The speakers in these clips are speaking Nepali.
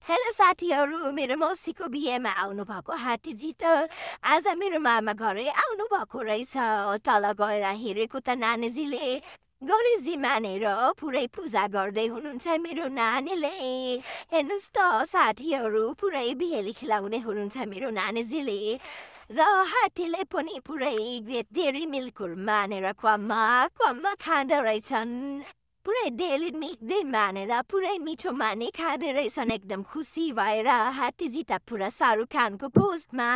हेलो साथीहरू, मेरो मौसीको बिहेमा आउनुभएको हात्तीजी त आज मेरो मामा घरै आउनुभएको रहेछ। तल गएर हेरेको त नानीजीले गणेशजी मानेर पुरै पूजा गर्दै हुनुहुन्छ मेरो नानीले। हेर्नुहोस् त साथीहरू, पुरै बिहेली खिलाउँदै हुनुहुन्छ मेरो नानीजीले। र हात्तीले पनि पुरै डेरी मिल्कहरू मानेर क्वाम्मा खाँदो रहेछन्। पुरै डेली मिल्क दे मानेर पुरै मिठो माने खाँदो रहेछन् एकदम खुसी भएर। हात्तीजी त पुरा शाहरुख खानको पोस्टमा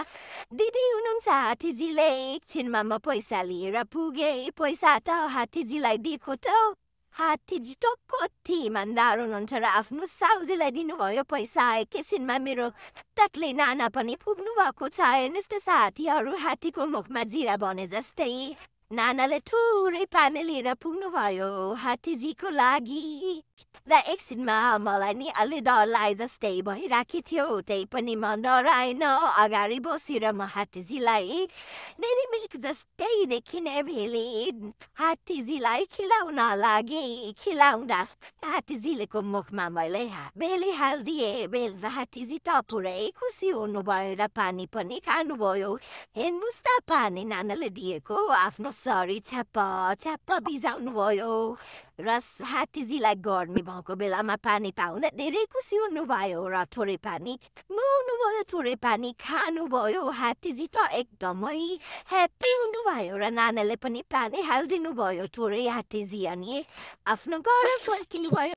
दिदी हुनुहुन्छ हात्तीजीले। एकछिनमा म पैसा लिएर पुगे, पैसा त हात्तीजीलाई दिएको त हात्तीजी त कति इमान्दार हुनुहुन्छ र आफ्नो साउजीलाई दिनुभयो पैसा। एकैछिनमा मेरो तक्ले नाना पनि पुग्नु भएको छ। हेर्नुहोस् त साथीहरू, हात्तीको मुखमा जिरा बने जस्तै नानाले थोरै पानी लिएर पुग्नुभयो हात्तीजीको लागि। र एकछिनमा मलाई नि अलि डर लागे जस्तै भइरहेको थियो, त्यही पनि म डराएन। अगाडि बसेर म हात्तीजीलाई डेरी मिल्क जस्तै देखिने भेली हात्तीजीलाई खिलाउन लागे। खिलाउँदा हात्तीजीलेको मुखमा मैले बेली हालिदिएँ। हात्तीजी त पुरै खुसी हुनुभयो र पानी पनि खानुभयो। हेर्नुहोस् त पानी नानाले दिएको आफ्नो सरी छ्याप्प भिजाउनु भयो। र हात्तीजीलाई गर्मी भएको बेलामा पानी पाउँदा धेरै खुसी हुनुभयो र थोरै पानी नुहाउनु भयो, थोरै पानी खानुभयो। हात्तीजी त एकदमै ह्याप्पी हुनुभयो र नानाले पनि पानी हालिदिनु भयो थोरै। हात्तीजी अनि आफ्नो घर फर्किनु भयो।